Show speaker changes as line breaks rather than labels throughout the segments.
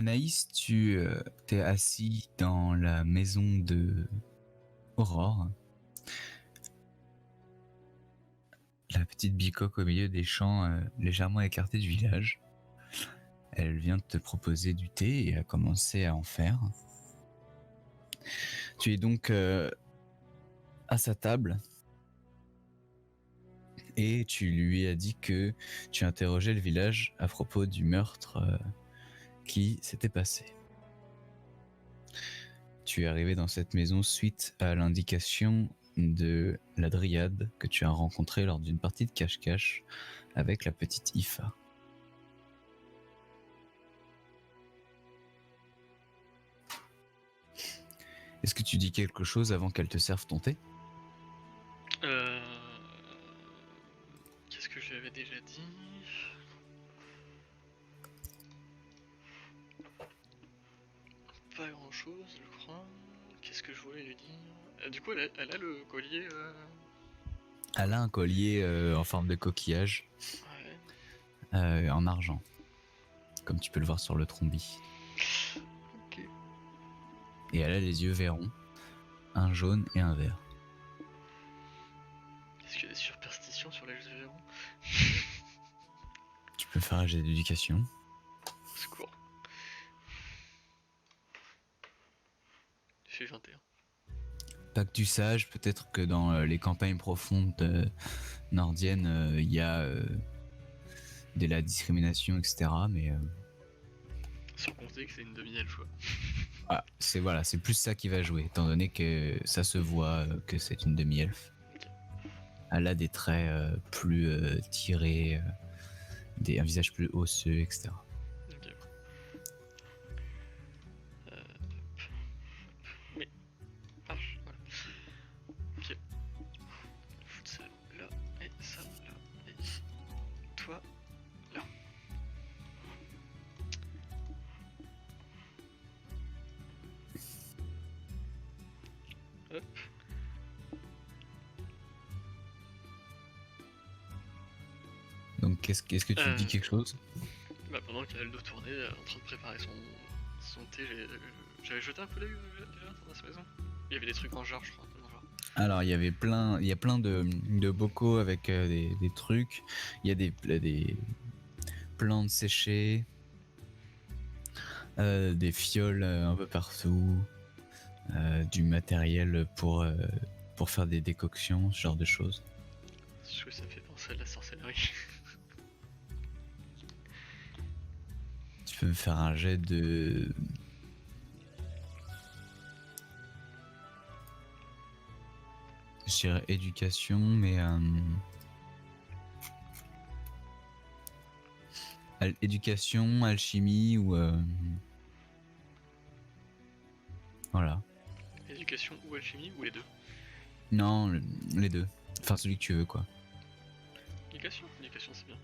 Anaïs, tu t'es assis dans la maison de Aurore, la petite bicoque au milieu des champs légèrement écartés du village. Elle vient de te proposer du thé et a commencé à en faire. Tu es donc à sa table et tu lui as dit que tu interrogeais le village à propos du meurtre qui s'était passé. Tu es arrivé dans cette maison suite à l'indication de la dryade que tu as rencontrée lors d'une partie de cache-cache avec la petite Ifa. Est-ce que tu dis quelque chose avant qu'elle te serve ton thé ?
Qu'est-ce que je lui avais déjà dit ? Pas grand chose, je crois. Qu'est-ce que je voulais lui dire ? Du coup, elle a le collier.
Elle a un collier en forme de coquillage en argent, comme tu peux le voir sur le trombi.
Ok.
Et elle a les yeux verrons, un jaune et un vert.
Est-ce qu'il y a des superstitions sur les yeux verrons ?
Tu peux faire un jet d'éducation.
Au secours. J'ai 21.
Pas que tu saches, peut-être que dans les campagnes profondes nordiennes, il y a de la discrimination, etc. Mais
Sans compter que c'est une demi-elfe.
c'est plus ça qui va jouer, étant donné que ça se voit que c'est une demi-elfe.
Okay.
Elle a des traits plus tirés, un visage plus osseux, etc.
Ok. Mais marche, voilà. Ok. Foutre ça là et ça là et toi là. Hop.
Donc est-ce que tu dis quelque chose ?
Bah pendant qu'elle a le dos tourné, en train de préparer son thé, j'avais jeté un coup d'œil déjà dans sa maison. Il y avait des trucs en jarre, je crois.
Alors il y a plein de bocaux avec des trucs. Il y a des plantes séchées, des fioles un peu partout, du matériel pour faire des décoctions, ce genre de choses.
Je trouve que ça me fait penser à de la sorcellerie.
Tu peux me faire un jet de... Je dirais éducation, mais... éducation, alchimie ou... Voilà.
Éducation ou alchimie ou les deux ?
Non, les deux. Enfin, celui que tu veux, quoi.
Éducation c'est bien.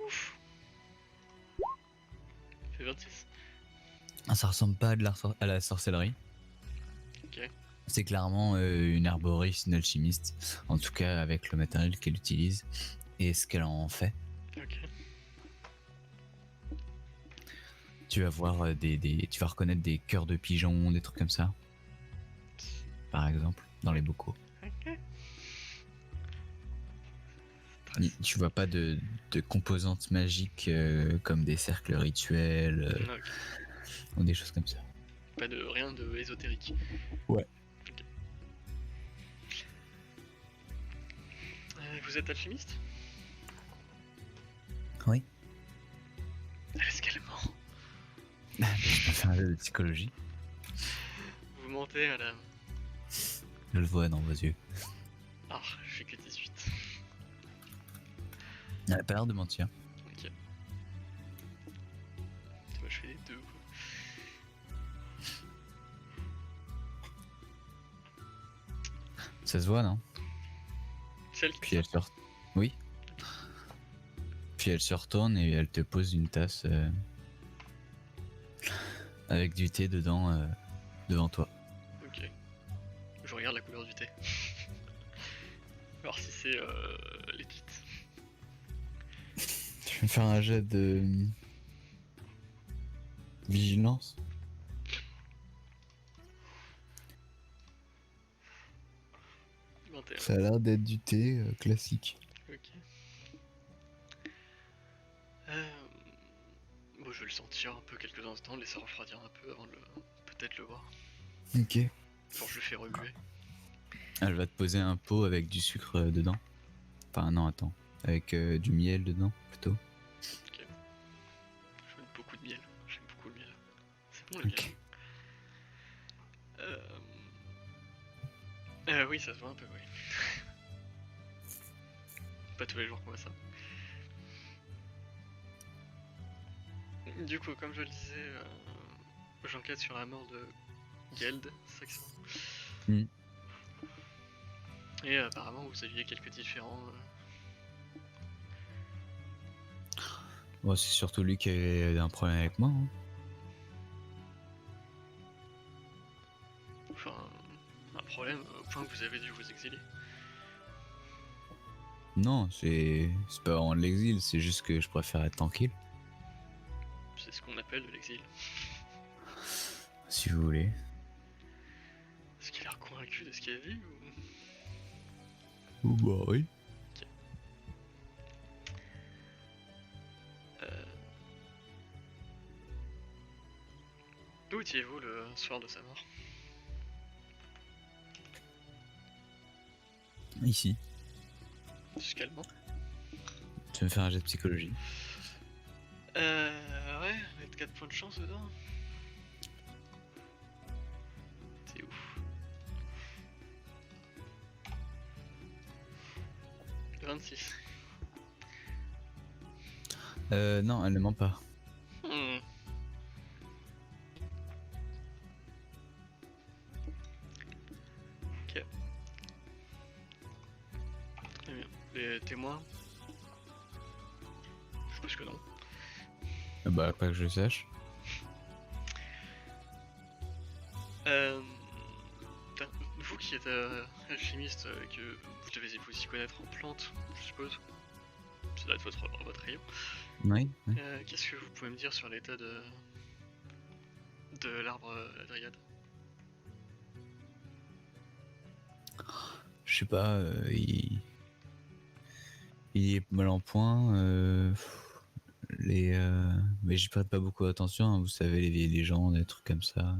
Ouf. Ça fait 26.
Ah, ça ressemble pas à la sorcellerie.
Ok.
C'est clairement une herboriste, une alchimiste. En tout cas, avec le matériel qu'elle utilise et ce qu'elle en fait.
Ok.
Tu vas voir tu vas reconnaître des cœurs de pigeons, des trucs comme ça. Par exemple, dans les bocaux.
Ok.
Tu vois pas de composantes magiques comme des cercles rituels
Okay.
ou des choses comme ça.
Pas de rien de ésotérique.
Ouais.
Okay. Vous êtes alchimiste ?
Oui.
Est-ce qu'elle ment ?
Je peux faire un jeu de psychologie.
Vous mentez, madame.
Je le vois dans vos yeux.
Ah, je fais que 18.
Elle a pas l'air de mentir.
Ok. Moi je fais les deux, quoi.
Ça se voit, non ?
Celle qui
Puis elle se Oui. Puis elle se retourne et elle te pose une tasse avec du thé dedans devant toi.
Ok. Je regarde la couleur du thé. Voir si c'est l'étite.
Tu peux faire un jet de... Vigilance.
21.
Ça a l'air d'être du thé classique.
Ok. Bon, je vais le sentir un peu quelques instants, le laisser refroidir un peu avant de peut-être le boire.
Ok.
Genre, je le fais remuer.
Elle va te poser un pot avec du sucre dedans. Enfin non, attends. Avec du miel dedans, plutôt.
Ok. Je mets beaucoup de miel. J'aime beaucoup le miel. C'est bon le miel.
Ok.
Oui, ça se voit un peu, oui. Pas tous les jours qu'on voit ça. Du coup, comme je le disais, j'enquête sur la mort de Geld, c'est ça que c'est.
Mm.
Et apparemment, vous aviez quelques différends.
Bon, c'est surtout lui qui avait un problème avec moi. Hein.
Enfin, un problème au point que vous avez dû vous exiler.
Non, c'est pas vraiment de l'exil, c'est juste que je préfère être tranquille.
C'est ce qu'on appelle de l'exil.
Si vous voulez.
Est-ce qu'il a l'air convaincu de ce qu'il a dit
Oh bah oui.
Où étiez-vous le soir de sa mort?
Ici.
Fiscalement.
Tu veux me faire un jet de psychologie?
Ouais, mettre 4 points de chance dedans. C'est ouf. 26.
Non, elle ne ment pas.
Ok. Très bien. Les témoins? Je suppose que non.
Bah, pas que je sache.
Vous qui êtes alchimiste, que vous devez vous y connaître en plantes, je suppose. Ça doit être votre rayon.
Oui.
Qu'est-ce que vous pouvez me dire sur l'état de l'arbre la dryade?
Je sais pas, il est mal en point. Mais j'y prête pas beaucoup attention, hein, vous savez, les légendes, des trucs comme ça.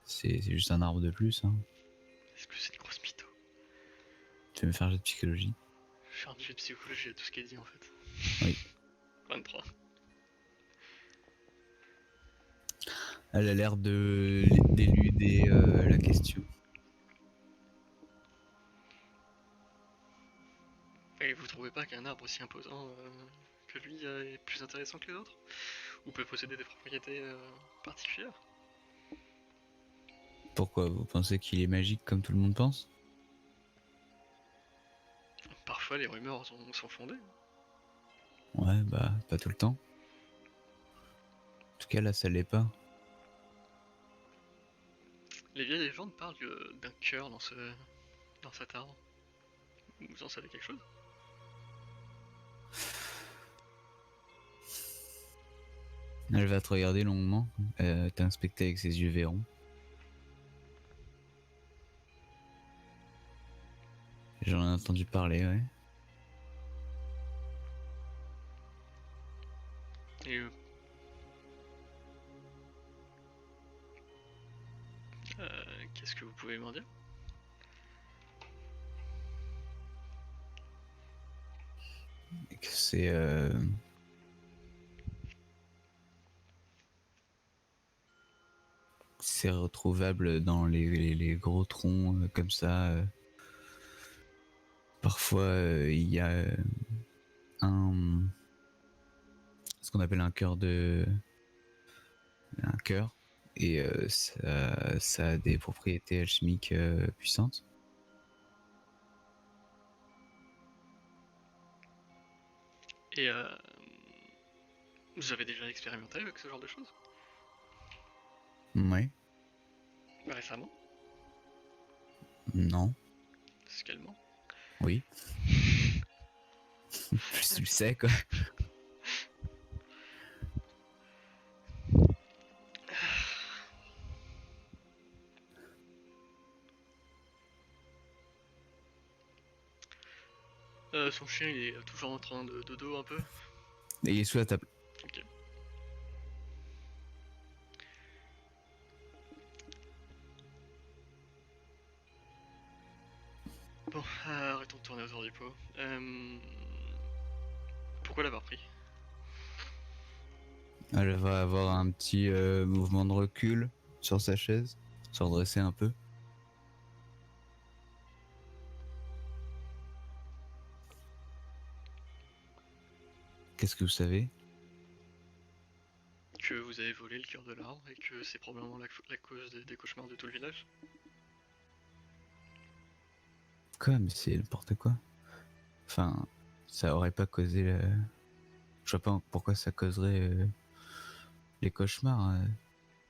C'est juste un arbre de plus. Hein.
Est-ce que c'est une grosse mytho?
Tu veux me faire un jet de psychologie?
Je fais un jet de psychologie à tout ce qui est dit en fait.
Oui.
23.
Elle a l'air d'éluder la question.
Et vous trouvez pas qu'un arbre aussi imposant que lui est plus intéressant que les autres? Ou peut posséder des propriétés particulières?
Pourquoi? Vous pensez qu'il est magique comme tout le monde pense?
Parfois les rumeurs sont fondées.
Ouais, bah, pas tout le temps. En tout cas, là, ça l'est pas.
Les vieilles légendes parlent d'un cœur dans cet arbre. Vous en savez quelque chose?
Elle va te regarder longuement, t'inspecter avec ses yeux verrons. J'en ai entendu parler, ouais.
Et qu'est-ce que vous pouvez m'en dire?
C'est c'est retrouvable dans les gros troncs comme ça. Parfois, il y a ce qu'on appelle un cœur et ça a des propriétés alchimiques puissantes.
Et vous avez déjà expérimenté avec ce genre de choses?
Ouais.
Récemment?
Non.
Fiscalement?
Oui. Tu le sais quoi.
Son chien il est toujours en train de dodo un peu.
Et il est sous la table.
Ok. Bon, arrêtons de tourner autour du pot. Pourquoi l'avoir pris?
Elle va avoir un petit mouvement de recul sur sa chaise, se redresser un peu. Qu'est-ce que vous savez?
Que vous avez volé le cœur de l'arbre et que c'est probablement la cause des cauchemars de tout le village.
Quoi? Mais c'est n'importe quoi. Enfin, ça aurait pas causé la... Je vois pas pourquoi ça causerait les cauchemars.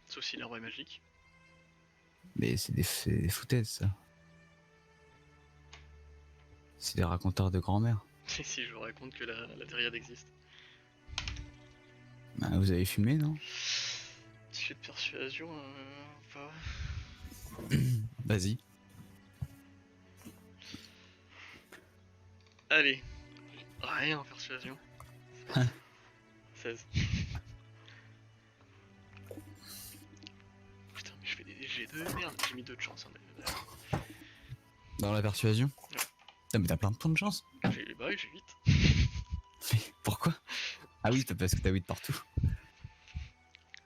Sauf si l'arbre est magique.
Mais c'est des foutaises, ça. C'est des raconteurs de grand-mère.
Et si je vous raconte que la dryade existe.
Bah, vous avez fumé, non?
J'ai de persuasion, pas.
Vas-y.
Allez. Rien en persuasion. 16. Putain, mais je fais des G de merde. J'ai mis 2 de chance. Hein,
Dans la persuasion?
Ouais.
Non, mais t'as plein de points de chance.
bah oui, j'ai 8.
Mais pourquoi? Ah oui, parce que t'as 8 partout.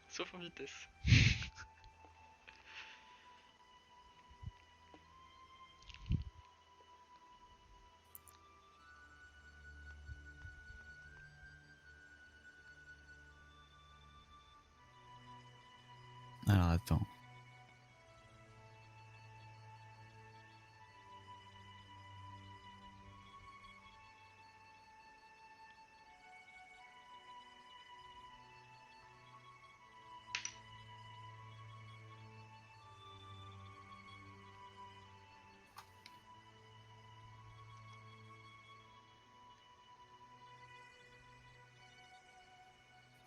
Sauf en vitesse.
Alors attends.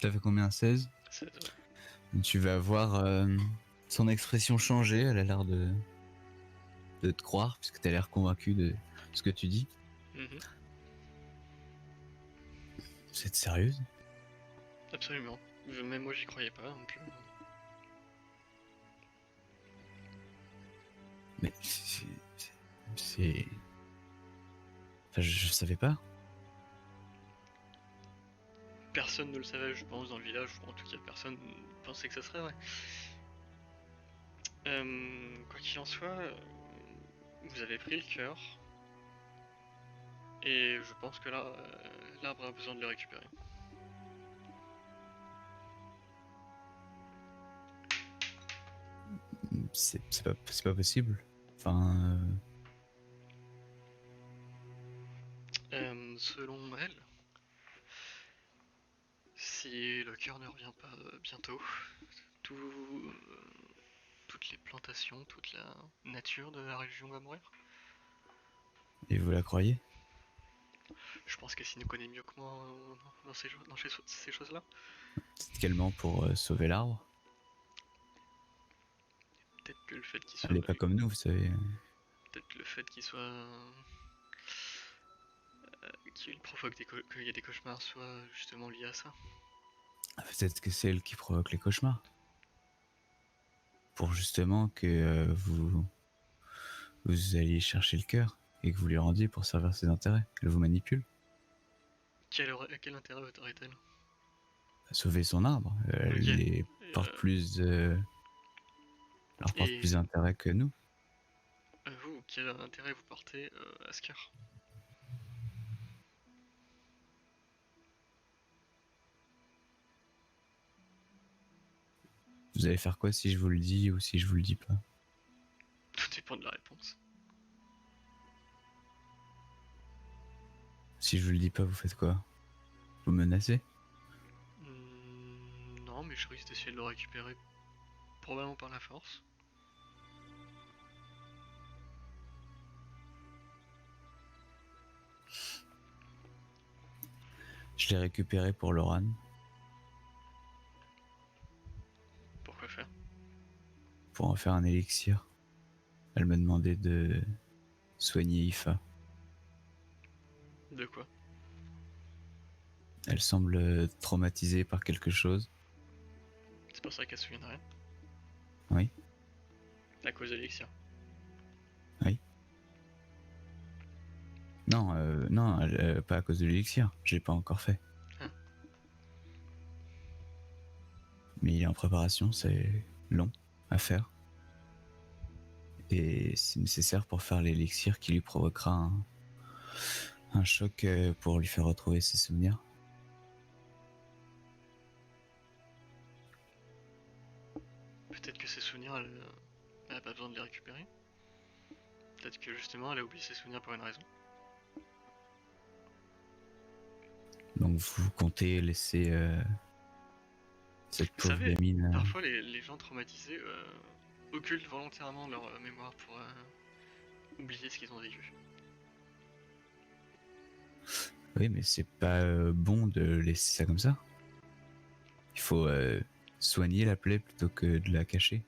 T'as fait combien? 16?
16,
Tu vas voir son expression changer. Elle a l'air de te croire, puisque t'as l'air convaincu de ce que tu dis.
ouais.
Vous êtes sérieuse?
Absolument. Même moi j'y croyais pas, donc.
Mais c'est... Enfin, je savais pas.
Personne ne le savait, je pense, dans le village, ou en tout cas personne pensait que ça serait vrai. Quoi qu'il en soit, vous avez pris le cœur. Et je pense que là, l'arbre a besoin de le récupérer.
C'est pas possible. Enfin...
Selon elle, si le cœur ne revient pas bientôt, toutes les plantations, toute la nature de la région va mourir.
Et vous la croyez?
Je pense qu'elle s'y nous connaît mieux que moi dans ces choses-là.
C'est également pour sauver l'arbre.
Peut-être que le fait qu'il soit.
Elle est pas comme nous, vous savez.
Peut-être que le fait qu'il soit. Qu'il provoque qu'il y ait des cauchemars soit justement lié à ça.
Peut-être que c'est elle qui provoque les cauchemars. Pour justement que vous alliez chercher le cœur et que vous lui rendiez pour servir ses intérêts. Elle vous manipule.
Quel intérêt aurait-elle?
Sauver son arbre. Elle
Ok.
les porte plus... leur porte plus d'intérêt que nous.
Vous, quel intérêt vous portez à ce cœur?
Vous allez faire quoi si je vous le dis ou si je vous le dis pas?
Tout dépend de la réponse.
Si je vous le dis pas, vous faites quoi? Vous menacez?
Non, mais je risque d'essayer de le récupérer probablement par la force.
Je l'ai récupéré pour Loran.
Pourquoi faire?
Pour en faire un élixir. Elle m'a demandé de soigner Ifa.
De quoi?
Elle semble traumatisée par quelque chose.
C'est pour ça qu'elle se souvient de rien.
Oui,
À cause de l'élixir.
oui. Non, non, pas à cause de l'élixir. Je l'ai pas encore fait.
Ah.
Mais il est en préparation, c'est long à faire. Et c'est nécessaire pour faire l'élixir qui lui provoquera un choc pour lui faire retrouver ses souvenirs.
Peut-être que ses souvenirs, elle a pas besoin de les récupérer. Peut-être que justement elle a oublié ses souvenirs pour une raison.
Donc vous comptez laisser cette
Vous
pauvre
savez,
gamine...
parfois les gens traumatisés occultent volontairement leur mémoire pour oublier ce qu'ils ont vécu.
Oui, mais c'est pas bon de laisser ça comme ça. Il faut soigner la plaie plutôt que de la cacher.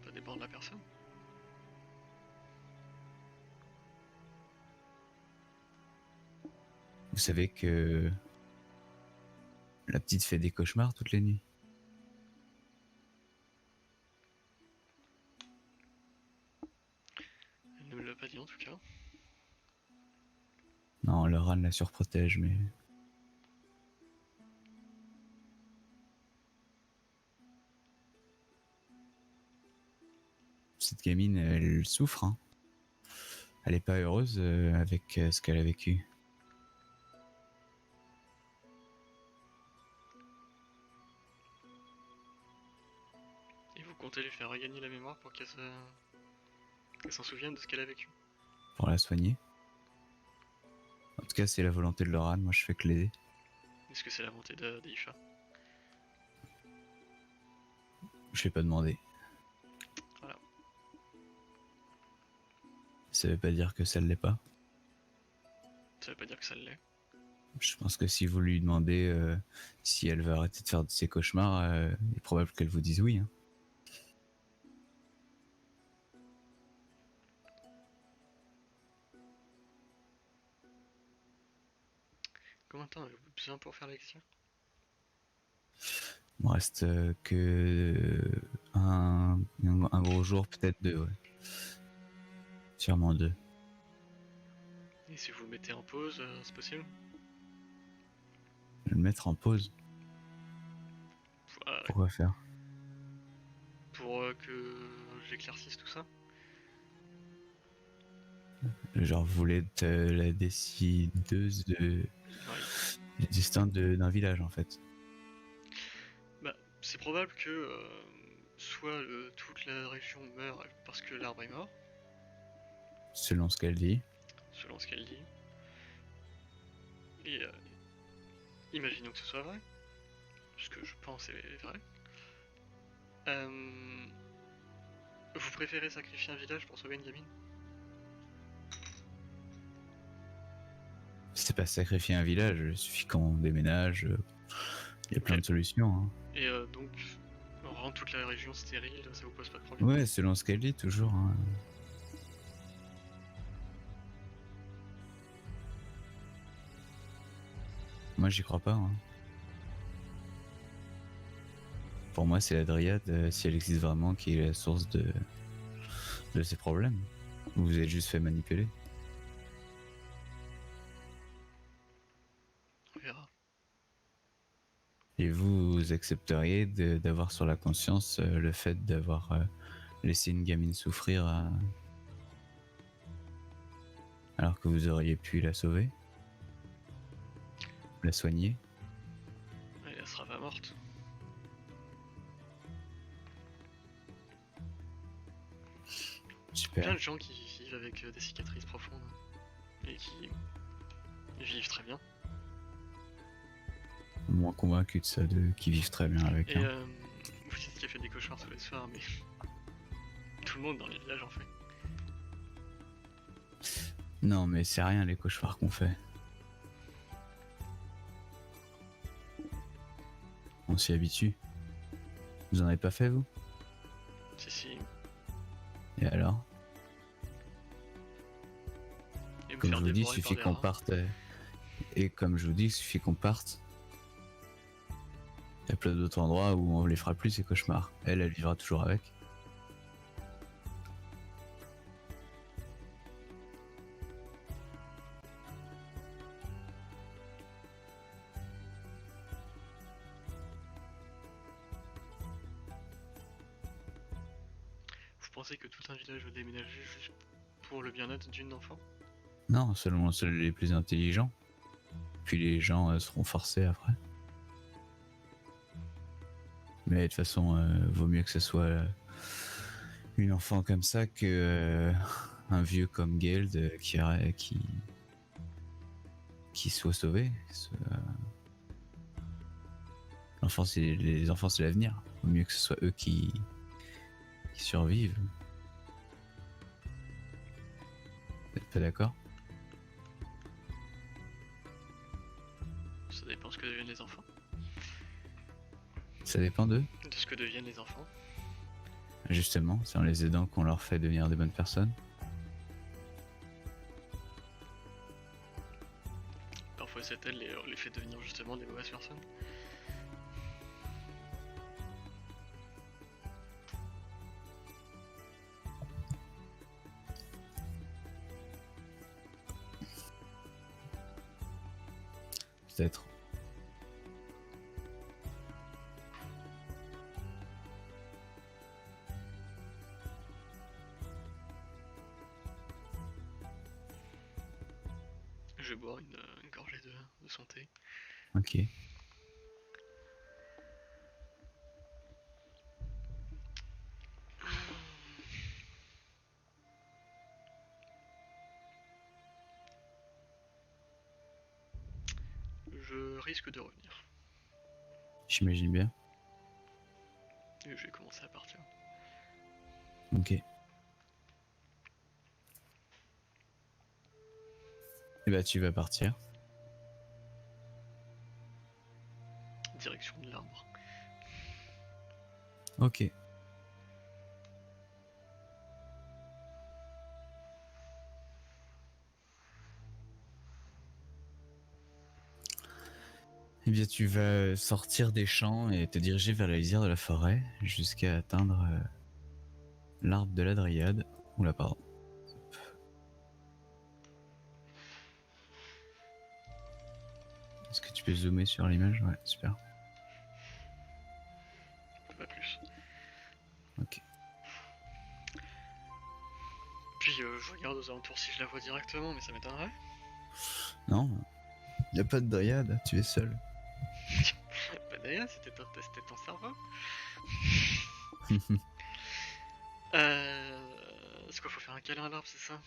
Ça dépend de la personne.
Vous savez que la petite fait des cauchemars toutes les nuits.
Elle ne me l'a pas dit en tout cas.
Non, Laura la surprotège, mais... Cette gamine, elle souffre, hein. Elle est pas heureuse avec ce qu'elle a vécu.
Et vous comptez lui faire regagner la mémoire pour qu'elle s'en souvienne de ce qu'elle a vécu.
Pour la soigner. En tout cas, c'est la volonté de Laura, moi je fais que l'aider.
Est-ce que c'est la volonté d'Aisha?
Je l'ai pas demandé.
Voilà.
Ça veut pas dire que ça l'est pas.
Ça veut pas dire que ça l'est.
Je pense que si vous lui demandez si elle veut arrêter de faire de ses cauchemars, il est probable qu'elle vous dise oui. Hein.
Combien de temps avez-vous besoin pour faire l'élixir?
Il me reste que un gros jour, peut-être deux, ouais. Sûrement deux.
Et si vous le mettez en pause, c'est possible?
Je vais le mettre en pause. Pourquoi faire?
Pour que j'éclaircisse tout ça?
Genre, vous voulez être la décideuse du destin d'un village, en fait.
Bah, c'est probable que soit toute la région meurt parce que l'arbre est mort,
Selon ce qu'elle dit.
selon ce qu'elle dit. Et imaginons que ce soit vrai, ce que je pense est vrai. Vous préférez sacrifier un village pour sauver une gamine?
C'est pas sacrifier un village, il suffit qu'on déménage. Il y a plein de solutions. Hein.
Et donc, rendre toute la région stérile, ça vous pose pas de problème?
Ouais, selon ce qu'elle dit, toujours. Hein. Moi, j'y crois pas. Hein. Pour moi, c'est la dryade, si elle existe vraiment, qui est la source de ces problèmes. Vous vous êtes juste fait manipuler.
On verra.
Et vous accepteriez d'avoir sur la conscience le fait d'avoir laissé une gamine souffrir alors que vous auriez pu la sauver, la soigner.
Elle sera pas morte.
Super.
Plein de gens qui vivent avec des cicatrices profondes et qui vivent très bien.
Moins convaincu de ça, qui vivent très bien avec.
Et vous dites qu'il a fait des cauchemars tous les soirs, mais tout le monde dans les villages en fait.
Non, mais c'est rien les cauchemars qu'on fait. On s'y habitue. Vous en avez pas fait, vous?
Si,
Et alors?
Et me
Comme
faire
je vous dis, il
dévorer par
suffit
des
qu'on
rats.
parte. Et comme je vous dis, il suffit qu'on parte. Il y a plein d'autres endroits où on les fera plus ces cauchemars. Elle vivra toujours avec.
Vous pensez que tout un village va déménager juste pour le bien-être d'une enfant?
Non, seulement seuls les plus intelligents. Puis les gens seront forcés après. Mais de toute façon, vaut mieux que ce soit une enfant comme ça que un vieux comme Geld qui soit sauvé. Les enfants, c'est l'avenir. Vaut mieux que ce soit eux qui survivent. Vous n'êtes pas d'accord?
Ça dépend ce que deviennent les enfants.
Ça dépend d'eux.
De ce que deviennent les enfants.
Justement, c'est en les aidant qu'on leur fait devenir des bonnes personnes.
Parfois cette aide les fait devenir justement des mauvaises personnes.
Peut-être.
Je vais boire une gorgée de son thé.
Ok.
Je risque de revenir.
J'imagine bien.
Et je vais commencer à partir.
Ok. Et bah tu vas partir.
Direction de l'arbre.
Ok. Eh bien, tu vas sortir des champs et te diriger vers la lisière de la forêt jusqu'à atteindre l'arbre de la dryade. Oula, pardon. Est-ce que tu peux zoomer sur l'image? Ouais, super.
Pas plus.
Ok.
Puis je regarde aux alentours si je la vois directement, mais ça m'étonnerait.
Non, y a pas de dryade, tu es seul.
Bah d'ailleurs, c'était ton cerveau. Est-ce qu'il faut faire un câlin à l'arbre, c'est ça?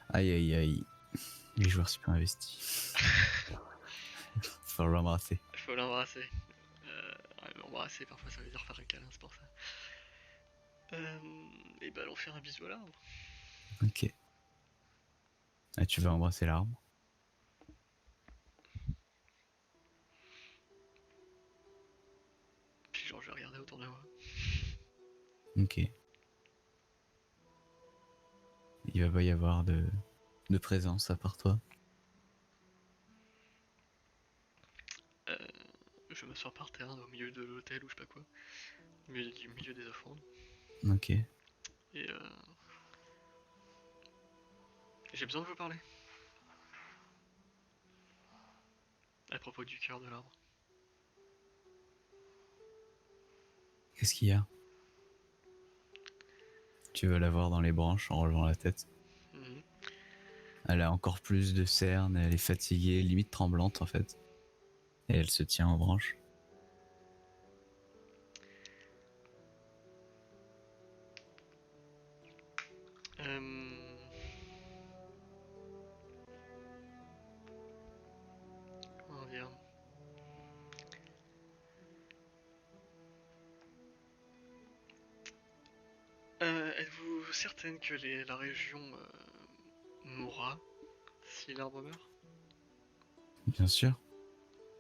Aïe aïe aïe. Les joueurs super investis. Faut l'embrasser.
Faut l'embrasser. L'embrasser, parfois ça veut dire faire un câlin, c'est pour ça. Et bah allons faire un bisou à l'arbre.
Ok. Ah, tu vas embrasser l'arbre.
Puis genre je vais regarder autour de moi.
Ok. Il va pas y avoir de présence à part toi.
Je m'assois par terre au milieu de l'hôtel ou je sais pas quoi. Au milieu des offrandes.
Ok.
Et j'ai besoin de vous parler. À propos du cœur de l'arbre.
Qu'est-ce qu'il y a? Tu veux la voir dans les branches en relevant la tête.
Mhm.
Elle a encore plus de cernes, elle est fatiguée, limite tremblante en fait. Et elle se tient aux branches.
Comment dire? Êtes-vous certaine que la région mourra si l'arbre meurt?
Bien sûr.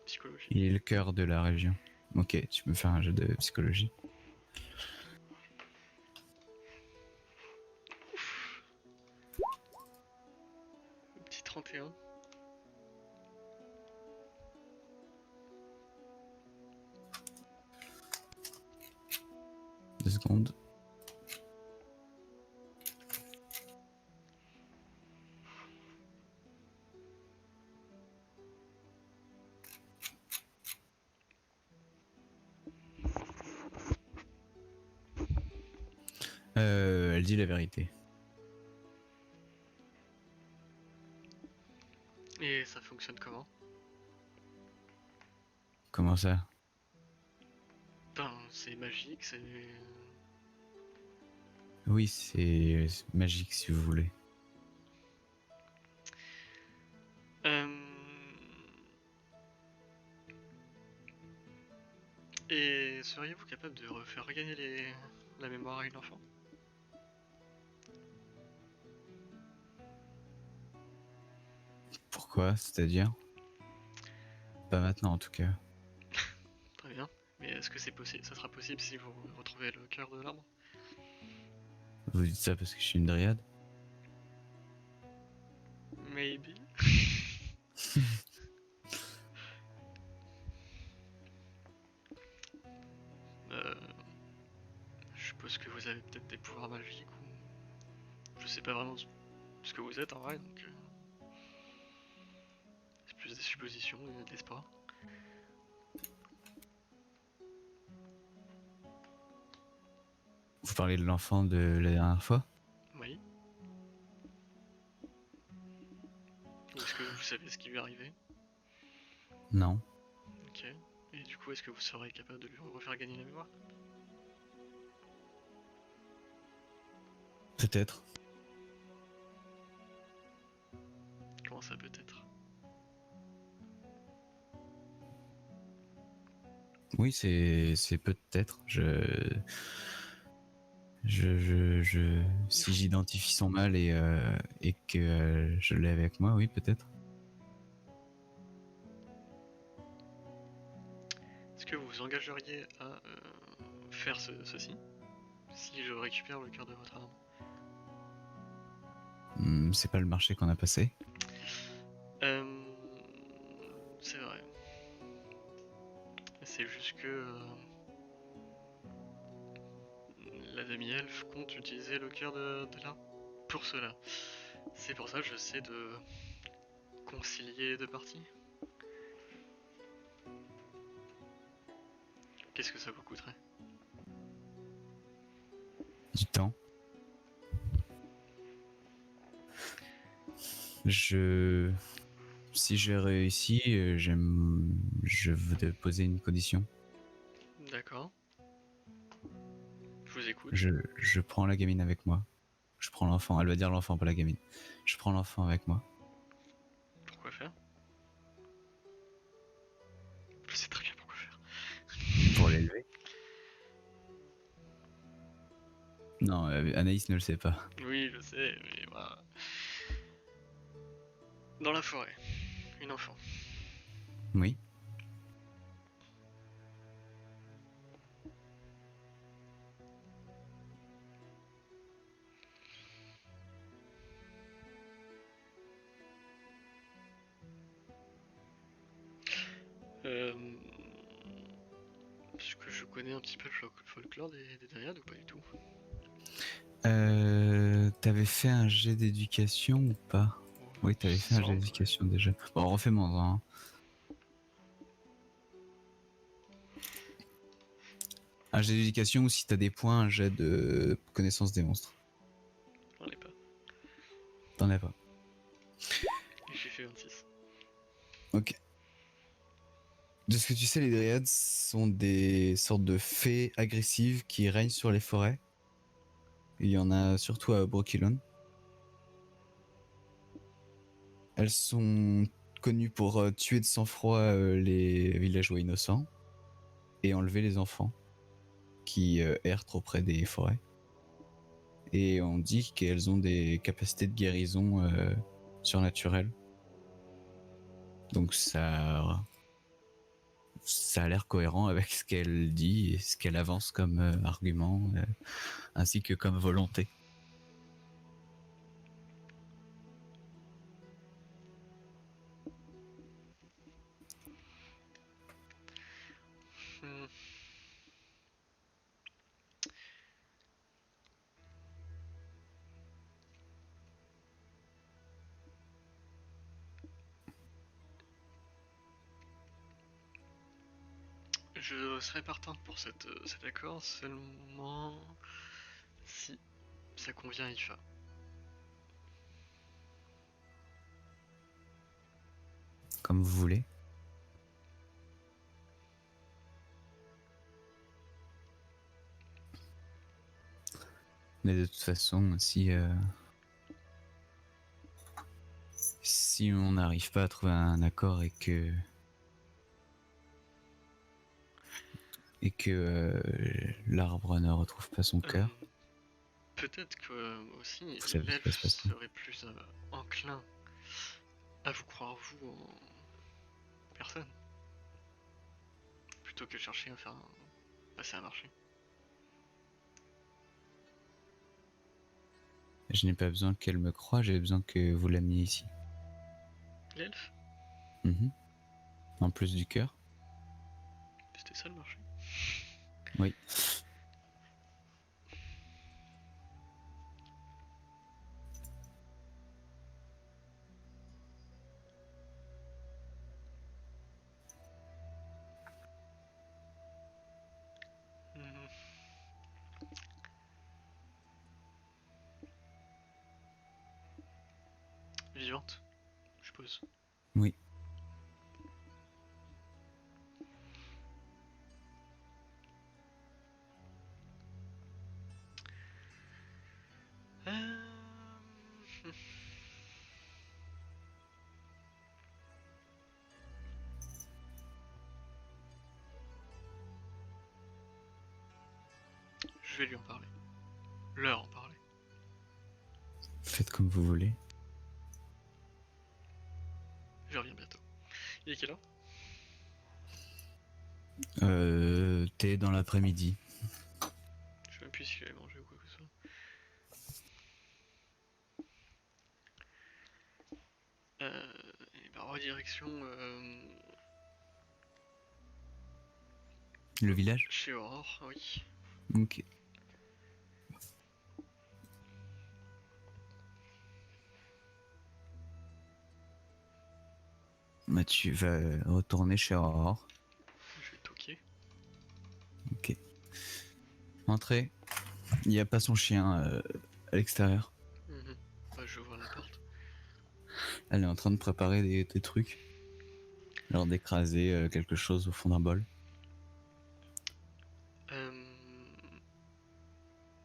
Psychologie.
Il est le cœur de la région. Ok, tu peux faire un jeu de psychologie.
31.
2 secondes. Elle dit la vérité.
Et ça fonctionne comment?
Comment ça?
Ben, c'est magique, c'est...
Oui, c'est magique si vous voulez.
Et seriez-vous capable de refaire regagner la mémoire à une enfant?
Pourquoi? C'est-à-dire? Pas maintenant en tout cas.
Très bien. Mais est-ce que c'est possible? Ça sera possible si vous retrouvez le cœur de l'arbre?
Vous dites ça parce que je suis une dryade?
Maybe. Je suppose que vous avez peut-être des pouvoirs magiques ou... Je sais pas vraiment ce que vous êtes en vrai, donc... C'est plus des suppositions et de l'espoir.
Vous parlez de l'enfant de la dernière fois?
Oui. Ou est-ce que vous savez ce qui lui est arrivé?
Non.
Ok. Et du coup, est-ce que vous serez capable de lui refaire gagner la mémoire?
Peut-être.
Comment ça peut-être?
Oui, c'est peut-être. Si j'identifie son mal et que je l'ai avec moi, oui, peut-être.
Est-ce que vous vous engageriez à faire ceci si je récupère le cœur de votre arme?
C'est pas le marché qu'on a passé.
C'est vrai. C'est juste que la demi-elfe compte utiliser le cœur de l'arbre pour cela. C'est pour ça que j'essaie de concilier les deux parties. Qu'est-ce que ça vous coûterait?
Du temps. Si j'ai réussi, je veux te poser une condition.
D'accord. Je vous écoute.
Je prends la gamine avec moi. Je prends l'enfant. Elle va dire l'enfant, pas la gamine. Je prends l'enfant avec moi.
Pourquoi faire? Je sais très bien pourquoi faire.
Pour l'élever. Non, Anaïs ne le sait pas.
Oui, je sais, mais voilà. Dans la forêt, une enfant.
Oui.
Est-ce que je connais un petit peu le folklore des Dryades ou pas du tout?
T'avais fait un jet d'éducation ou pas? Oui, t'avais fait un jet d'éducation déjà. Bon, refais-moi un. Un jet d'éducation ou si t'as des points, un jet de connaissance des monstres.
J'en ai pas.
T'en as pas.
J'ai fait 26.
Ok. De ce que tu sais, les dryades sont des sortes de fées agressives qui règnent sur les forêts. Il y en a surtout à Brokilon. Elles sont connues pour tuer de sang-froid les villageois innocents et enlever les enfants qui errent trop près des forêts. Et on dit qu'elles ont des capacités de guérison surnaturelles. Donc ça a l'air cohérent avec ce qu'elle dit et ce qu'elle avance comme argument, ainsi que comme volonté.
Je serais partant pour cet accord, seulement si ça convient à Ifa.
Comme vous voulez. Mais de toute façon, si on n'arrive pas à trouver un accord et que l'arbre ne retrouve pas son cœur,
Peut-être que aussi
vous savez ce qui va
l'elfe
se passer.
serait plus enclin à vous croire vous en personne, plutôt que chercher à faire passer un marché.
Je n'ai pas besoin qu'elle me croie, j'ai besoin que vous l'ameniez ici.
L'elfe,
En plus du cœur.
c'était ça le marché.
Oui.
Mhm. Vivante, je suppose.
Oui.
Je vais lui en parler. Leur en parler.
Faites comme vous voulez.
Je reviens bientôt. Il est quelle heure?
T'es dans l'après-midi.
Je sais même plus si j'avais mangé ou quoi que ce soit. Et bah redirection
Le village?
chez Aurore, oui.
Ok. Bah, tu vas retourner chez Aurore.
Je vais toquer.
Ok. Entrez. Il n'y a pas son chien à l'extérieur.
Bah, je ouvre la porte.
Elle est en train de préparer des trucs. Genre d'écraser quelque chose au fond d'un bol.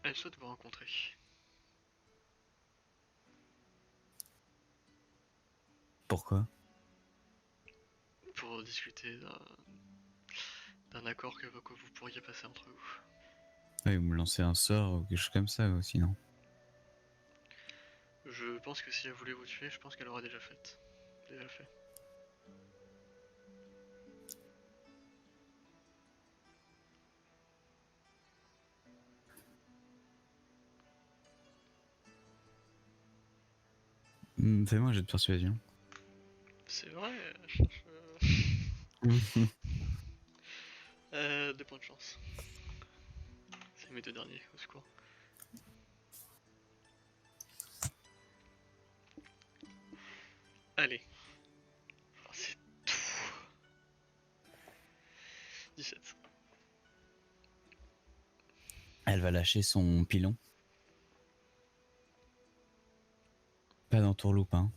Elle souhaite vous rencontrer.
Pourquoi?
Pour discuter d'un accord que vous pourriez passer entre vous.
Ouais, vous me lancez un sort ou quelque chose comme ça, sinon.
Je pense que si elle voulait vous tuer, je pense qu'elle aura déjà fait.
Fais-moi un jet de persuasion.
C'est vrai. 2 points de chance. C'est mes 2 derniers, au secours. Allez. Oh, c'est tout. 17.
Elle va lâcher son pilon. Pas d'entourloupe, hein.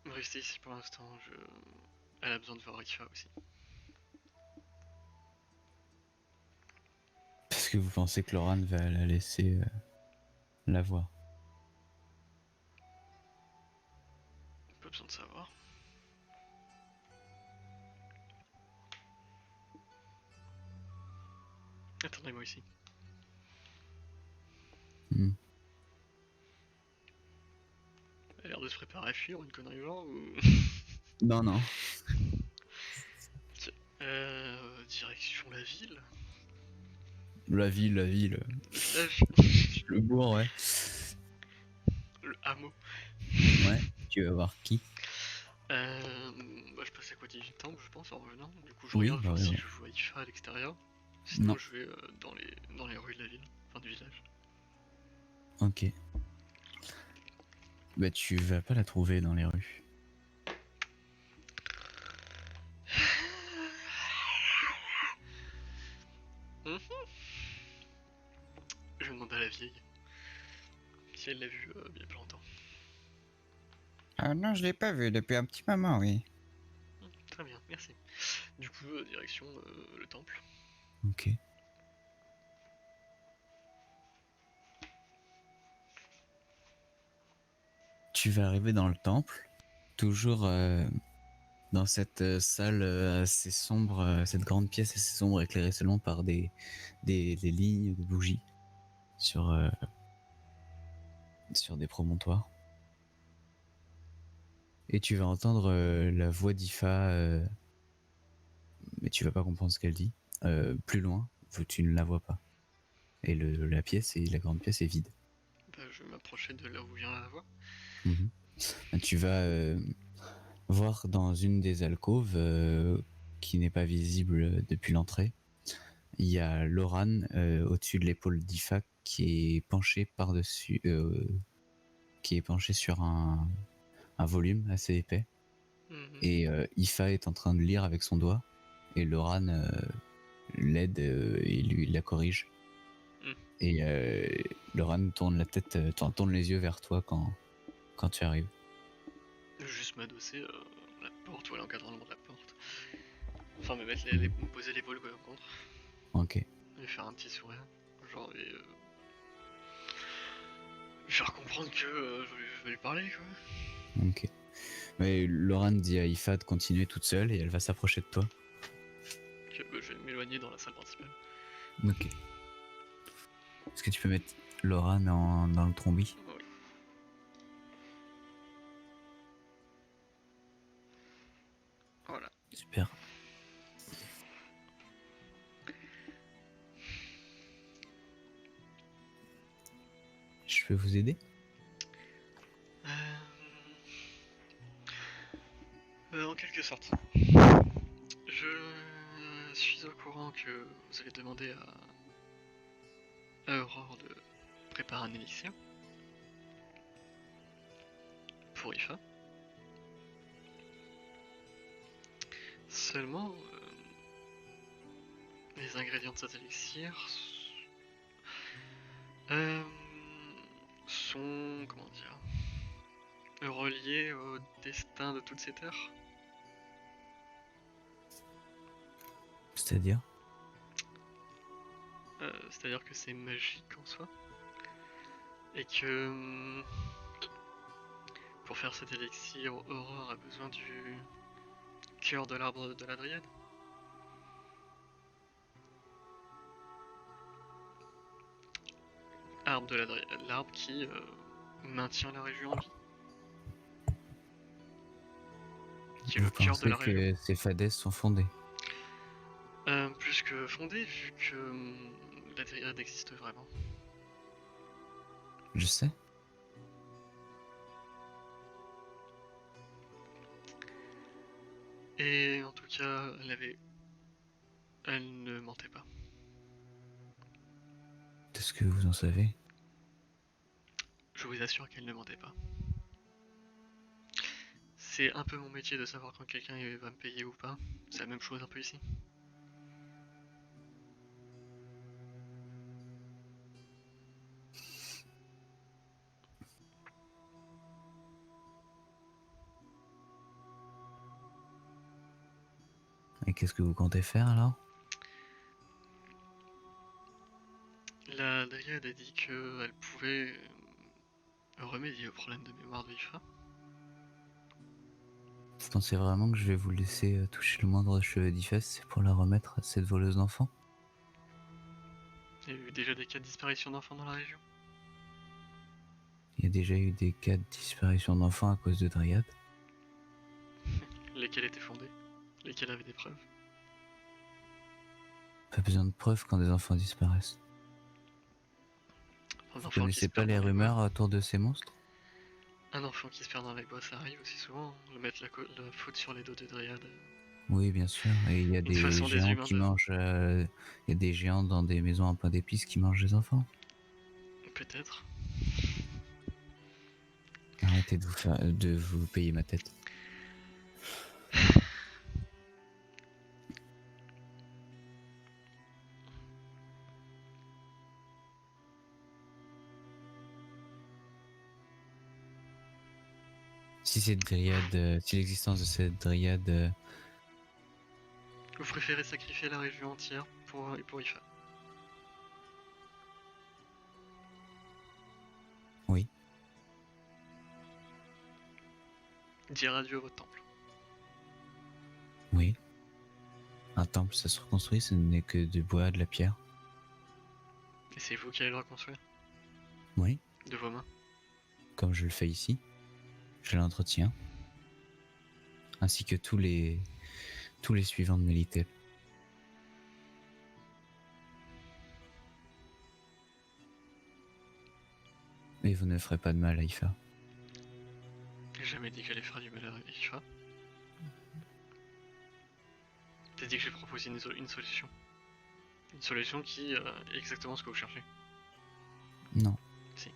Restez ici pour l'instant. Elle a besoin de voir Ifa aussi.
Parce que vous pensez que Loran va la laisser la voir.
Pas besoin de savoir. Attendez-moi ici. Elle a l'air de se préparer à fuir ou une connerie genre ou...
Non.
Direction la ville.
La ville.
La ville.
Le bourg, ouais.
Le hameau.
Ouais. Tu vas voir qui?
Bah, je passe à côté du temple, je pense, en revenant. Du coup, je
Oui,
regarde
bah
voir
ouais,
si
ouais.
je vois Ifa à l'extérieur. Sinon,
Non.
je vais dans les rues de la ville, enfin du village.
Ok. Bah tu vas pas la trouver dans les rues.
demander à la vieille si elle l'a vu il y a pas longtemps.
Ah non, je l'ai pas vu depuis un petit moment, oui.
Très bien, merci. Du coup, direction le temple.
Ok. Tu vas arriver dans le temple, toujours dans cette salle assez sombre, cette grande pièce assez sombre éclairée seulement par des lignes de bougies sur des promontoires. Et tu vas entendre la voix d'Ifa, mais tu vas pas comprendre ce qu'elle dit. Plus loin, tu ne la vois pas. Et la grande pièce est vide.
Bah, je vais m'approcher de là où vient la voix.
Tu vas voir dans une des alcôves qui n'est pas visible depuis l'entrée. Il y a Loran au-dessus de l'épaule d'Ifa qui est penché par-dessus, qui est penché sur un volume assez épais. Et Ifa est en train de lire avec son doigt. Et Loran l'aide et lui la corrige. Et Loran tourne la tête, tourne les yeux vers toi quand tu arrives.
Je vais juste m'adosser à la porte ou à l'encadrement de la porte. Enfin, me mettre me poser l'épaule quoi contre.
Ok.
Et faire un petit sourire. Genre, et faire comprendre que je vais lui parler quoi.
Ok. Mais Loran dit à Ifa de continuer toute seule et elle va s'approcher de toi.
Que je vais m'éloigner dans la salle principale.
Ok. Est-ce que tu peux mettre Loran dans le trombi?
Oui. Voilà.
Super. Je peux vous aider?
En quelque sorte. Je suis au courant que vous avez demandé à Aurore de préparer un élixir pour Ifa. Seulement, les ingrédients de cet élixir sont, comment dire, reliés au destin de toute cette terre.
C'est-à-dire?
C'est-à-dire que c'est magique en soi. Et que pour faire cet élixir, Aurore a besoin du cœur de l'arbre de la Dryade. Arbre de la Dryade, l'arbre qui maintient la région en vie. Qui est le cœur de la région.
Vous pensez que ces fadaises sont fondées?
Plus que fondé, vu que la Dryade existe vraiment.
Je sais.
Et en tout cas, elle ne mentait pas.
Qu'est-ce que vous en savez?
Je vous assure qu'elle ne mentait pas. C'est un peu mon métier de savoir quand quelqu'un va me payer ou pas. C'est la même chose un peu ici.
Et qu'est-ce que vous comptez faire alors?
La Dryade a dit qu'elle pouvait remédier au problème de mémoire de Ifa.
Vous pensez vraiment que je vais vous laisser toucher le moindre cheveu d'Ifa, c'est pour la remettre à cette voleuse d'enfants?
Il y a eu déjà des cas de disparition d'enfants dans la région.
Il y a déjà eu des cas de disparition d'enfants à cause de Dryade.
Lesquels étaient fondés, lesquels avaient des preuves.
Pas besoin de preuves quand des enfants disparaissent. Vous connaissez pas les rumeurs autour de ces monstres?
Un enfant qui se perd dans les bois, ça arrive aussi souvent. De mettre la faute sur les dos de Dryade.
Oui, bien sûr. Et il y a des géants qui mangent. Il y a des géants dans des maisons à pain d'épices qui mangent les enfants.
Peut-être.
Arrêtez de vous payer ma tête. Si cette dryade, si l'existence de cette dryade,
Vous préférez sacrifier la région entière pour Ifa?
oui,
Dire adieu à votre temple.
oui. Un temple, ça se reconstruit, ce n'est que du bois, de la pierre.
Et c'est vous qui allez le reconstruire?
Oui,
De vos mains?
comme je le fais ici. Je l'entretiens. Ainsi que tous les suivants de Melitel. Et vous ne ferez pas de mal à Ifa.
J'ai jamais dit qu'elle allait faire du mal à Ifa. T'as dit que j'ai proposé une solution. Une solution qui est exactement ce que vous cherchez.
Non.
Si.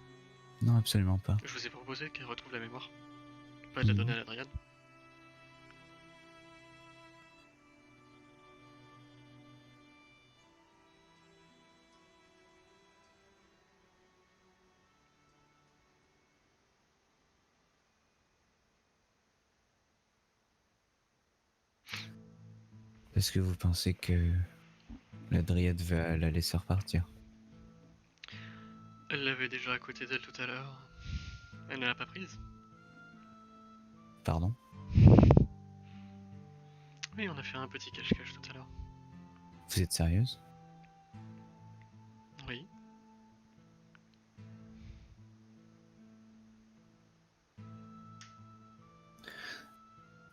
Non, absolument pas.
Je vous ai proposé qu'elle retrouve la mémoire. Pas de la donner à la dryade.
Est-ce que vous pensez que la dryade va la laisser repartir?
Elle l'avait déjà à côté d'elle tout à l'heure. Elle ne l'a pas prise?
Pardon?
Oui, on a fait un petit cache-cache tout à l'heure.
Vous êtes sérieuse?
Oui.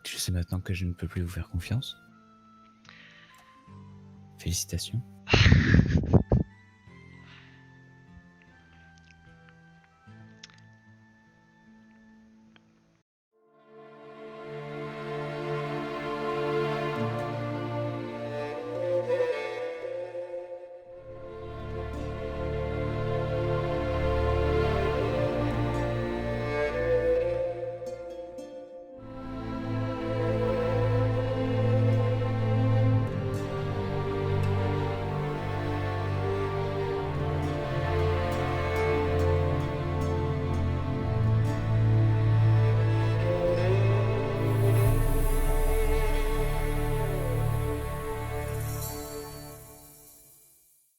Je sais maintenant que je ne peux plus vous faire confiance. Félicitations.